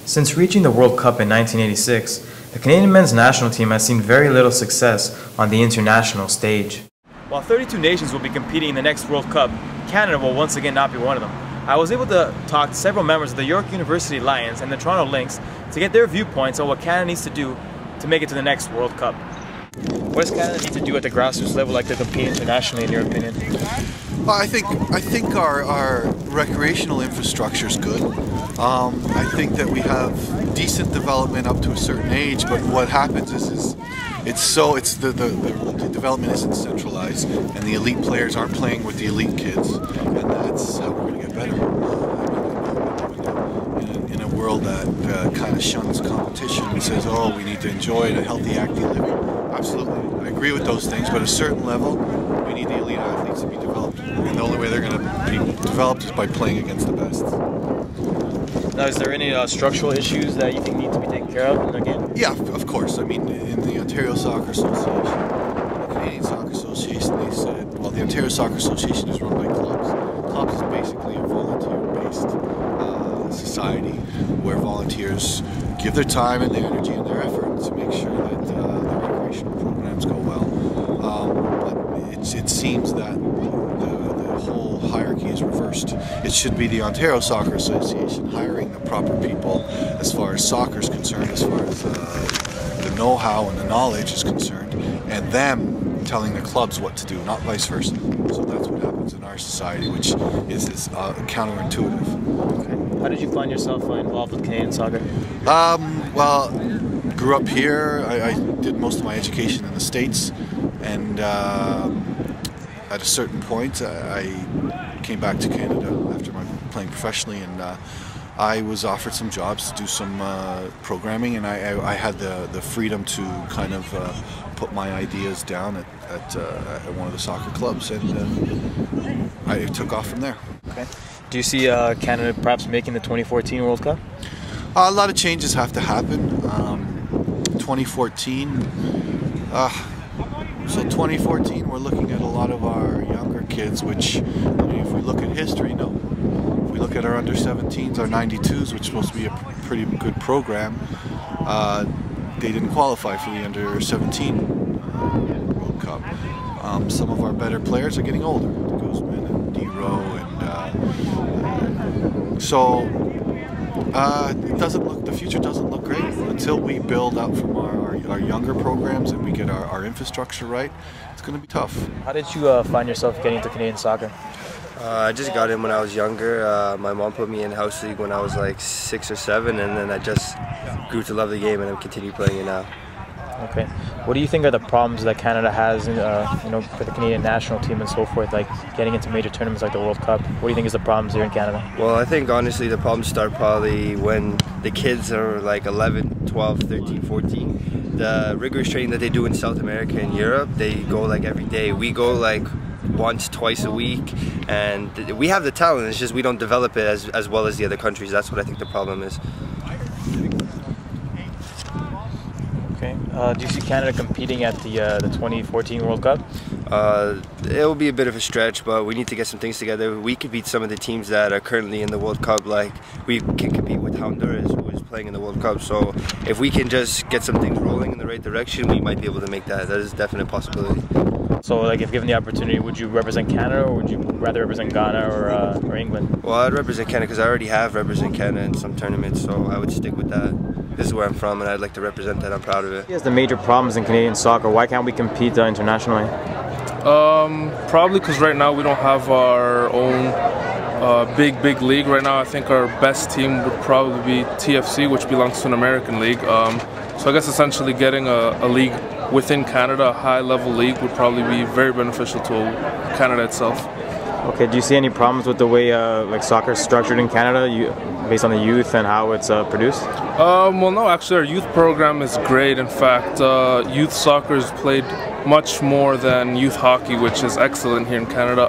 Since reaching the World Cup in 1986, the Canadian men's national team has seen very little success on the international stage. While 32 nations will be competing in the next World Cup, Canada will once again not be one of them. I was able to talk to several members of the York University Lions and the Toronto Lynx to get their viewpoints on what Canada needs to do to make it to the next World Cup. What does Canada need to do at the grassroots level like to compete internationally, in your opinion? Well, I think our recreational infrastructure is good. I think that we have decent development up to a certain age, but what happens is the development isn't centralized, and the elite players aren't playing with the elite kids, and that's how we're going to get better. In a world that kind of shuns competition and says, oh, we need to enjoy a healthy, active living. Absolutely, I agree with those things, but at a certain level, we need the elite athletes to be developed, and the only way they're going to be developed is by playing against the best. Now, is there any structural issues that you think need to be taken care of in the game? Yeah, of course. I mean, in the Ontario Soccer Association, the Canadian Soccer Association, they said, well, the Ontario Soccer Association is run by clubs. Clubs is basically a volunteer-based society where volunteers give their time and their energy and their effort to make sure that the recreational programs go well. But it seems that the whole hierarchy is reversed. It should be the Ontario Soccer Association hiring the proper people as far as soccer is concerned, as far as the know-how and the knowledge is concerned, and them telling the clubs what to do, not vice versa. So that's what happens in our society, which is counterintuitive. Okay. How did you find yourself involved with Canadian soccer? Well, grew up here. I did most of my education in the States, and at a certain point I came back to Canada after my playing professionally, and I was offered some jobs to do some programming, and I had the freedom to kind of put my ideas down at one of the soccer clubs, and I took off from there. Okay. Do you see Canada perhaps making the 2014 World Cup? A lot of changes have to happen. 2014, so 2014 we're looking at a lot of our younger kids, which, I mean, if we look at history, no. If we look at our under-17s, our 92s, which is supposed to be a pretty good program, they didn't qualify for the under-17 World Cup. Some of our better players are getting older, Guzman and D-Row, and so the future doesn't look great until we build up from our younger programs and we get our infrastructure right. It's going to be tough. How did you find yourself getting into Canadian soccer? I just got in when I was younger. My mom put me in house league when I was like 6 or 7, and then I just grew to love the game, and I'm continuing playing it now. Okay. What do you think are the problems that Canada has, for the Canadian national team and so forth, like getting into major tournaments like the World Cup? What do you think is the problems here in Canada? Well, I think honestly the problems start probably when the kids are like 11, 12, 13, 14. The rigorous training that they do in South America and Europe, they go like every day. We go like once, twice a week, and we have the talent, it's just we don't develop it as well as the other countries. That's what I think the problem is. Okay. Do you see Canada competing at the 2014 World Cup? It will be a bit of a stretch, but we need to get some things together. We could beat some of the teams that are currently in the World Cup, like we can compete with Honduras, who is playing in the World Cup. So if we can just get some things rolling in the right direction, we might be able to make that. That is a definite possibility. So, like, if given the opportunity, would you represent Canada, or would you rather represent Ghana or England? Well, I'd represent Canada because I already have represented Canada in some tournaments, so I would stick with that. This is where I'm from, and I'd like to represent that. I'm proud of it. Yes, the major problems in Canadian soccer. Why can't we compete internationally? Probably because right now we don't have our own big league. Right now, I think our best team would probably be TFC, which belongs to an American league. So I guess essentially getting a league within Canada, a high-level league, would probably be very beneficial to Canada itself. Okay, do you see any problems with the way like soccer is structured in Canada, based on the youth and how it's produced? Well, no, actually our youth program is great. In fact, youth soccer is played much more than youth hockey, which is excellent here in Canada.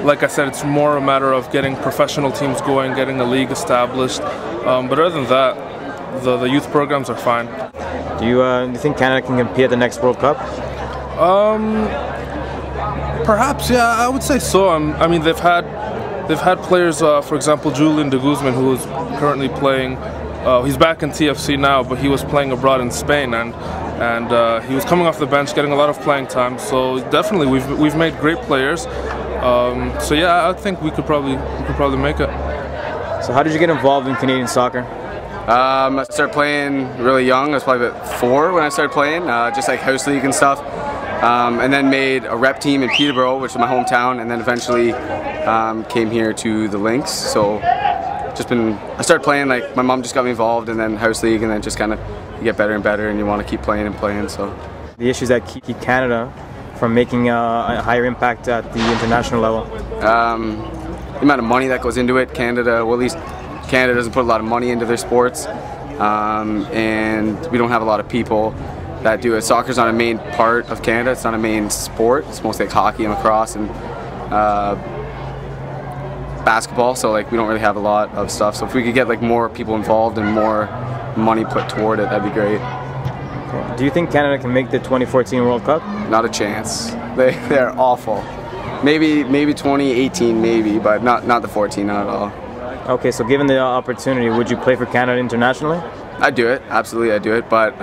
Like I said, it's more a matter of getting professional teams going, getting a league established. But other than that, the youth programs are fine. Do you think Canada can compete at the next World Cup? Perhaps, yeah, I would say so. I mean, they've had players, for example, Julian de Guzman, who is currently playing he's back in TFC now, but he was playing abroad in Spain, and he was coming off the bench, getting a lot of playing time. So definitely, we've made great players. So yeah, I think we could probably make it. So how did you get involved in Canadian soccer? I started playing really young. I was probably about 4 when I started playing, just like house league and stuff. And then made a rep team in Peterborough, which is my hometown, and then eventually came here to the Lynx. So I started playing, like my mom just got me involved, and then house league, and then just kind of you get better and better, and you want to keep playing and playing. So the issues that keep Canada from making a higher impact at the international level? The amount of money that goes into it. Canada, well, at least Canada doesn't put a lot of money into their sports, and we don't have a lot of people that do it. Soccer's not a main part of Canada. It's not a main sport. It's mostly like hockey and lacrosse and basketball. So like we don't really have a lot of stuff. So if we could get like more people involved and more money put toward it, that'd be great. Okay. Do you think Canada can make the 2014 World Cup? Not a chance. They're awful. Maybe 2018, maybe, but not the 14, not at all. Okay, so given the opportunity, would you play for Canada internationally? I'd do it, absolutely, I'd do it. But if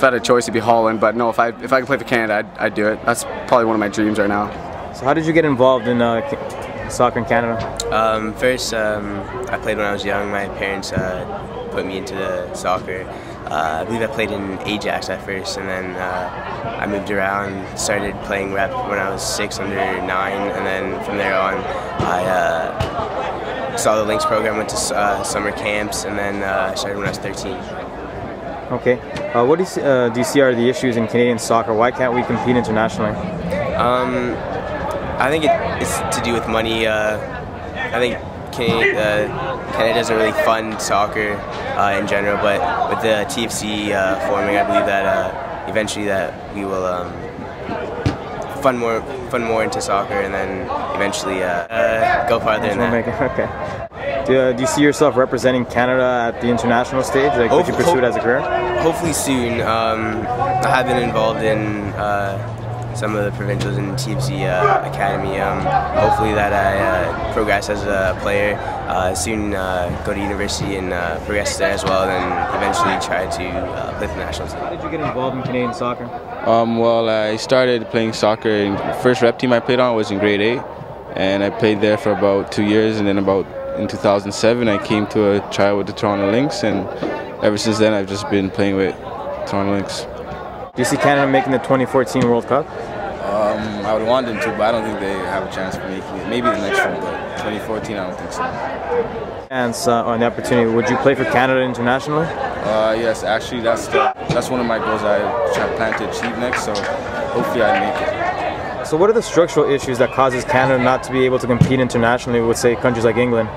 I had a choice, it'd be Holland. But no, if I could play for Canada, I'd do it. That's probably one of my dreams right now. So how did you get involved in soccer in Canada? First, I played when I was young. My parents put me into the soccer. I believe I played in Ajax at first, and then I moved around, started playing rep when I was 6 under 9, and then from there on I saw the Lynx program, went to summer camps, and then started when I was 13. Okay. What do you see are the issues in Canadian soccer? Why can't we compete internationally? I think it's to do with money. I think Canada doesn't really fund soccer in general, but with the TFC forming, I believe that eventually that we will fund more into soccer, and then eventually go farther in that. Okay. Do you see yourself representing Canada at the international stage? Like, would you pursue it as a career? Hopefully soon. I have been involved in some of the provincials in TFC Academy. Hopefully that I progress as a player, soon go to university and progress there as well, and then eventually try to play for the national team. How did you get involved in Canadian soccer? Well, I started playing soccer, and the first rep team I played on was in grade 8, and I played there for about 2 years, and then in 2007 I came to a trial with the Toronto Lynx, and ever since then I've just been playing with Toronto Lynx. Do you see Canada making the 2014 World Cup? I would want them to, but I don't think they have a chance for making it. Maybe the next one, but 2014 I don't think so. And on the opportunity, would you play for Canada internationally? Yes, actually that's one of my goals I plan to achieve next, so hopefully I make it. So what are the structural issues that causes Canada not to be able to compete internationally with, say, countries like England?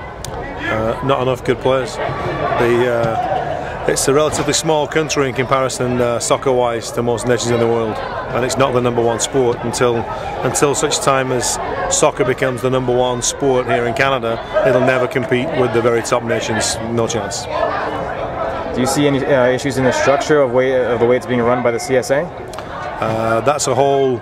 Not enough good players. It's a relatively small country in comparison soccer-wise to most nations in the world, and it's not the #1 sport until such time as soccer becomes the #1 sport here in Canada. It'll never compete with the very top nations. No chance. Do you see any issues in the structure of the way it's being run by the CSA? That's a whole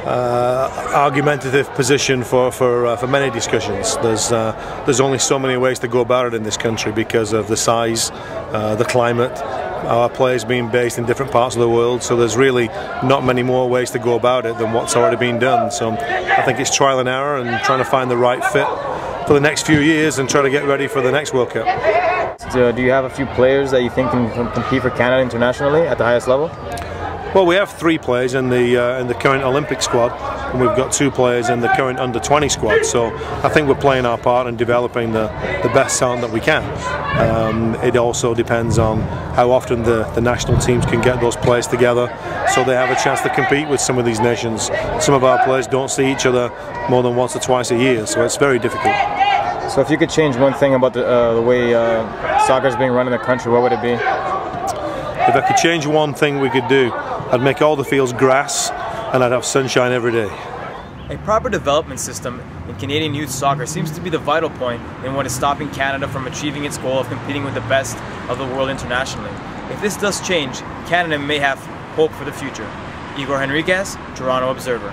argumentative position for many discussions. There's only so many ways to go about it in this country because of the size, the climate, our players being based in different parts of the world, so there's really not many more ways to go about it than what's already been done. So I think it's trial and error and trying to find the right fit for the next few years and try to get ready for the next World Cup. Do you have a few players that you think can compete for Canada internationally at the highest level? Well, we have 3 players in the current Olympic squad, and we've got 2 players in the current under-20 squad. So I think we're playing our part in developing the best talent that we can. It also depends on how often the national teams can get those players together, so they have a chance to compete with some of these nations. Some of our players don't see each other more than once or twice a year, so it's very difficult. So if you could change one thing about the way soccer is being run in the country, what would it be? If I could change one thing we could do, I'd make all the fields grass and I'd have sunshine every day. A proper development system in Canadian youth soccer seems to be the vital point in what is stopping Canada from achieving its goal of competing with the best of the world internationally. If this does change, Canada may have hope for the future. Igor Henriquez, Toronto Observer.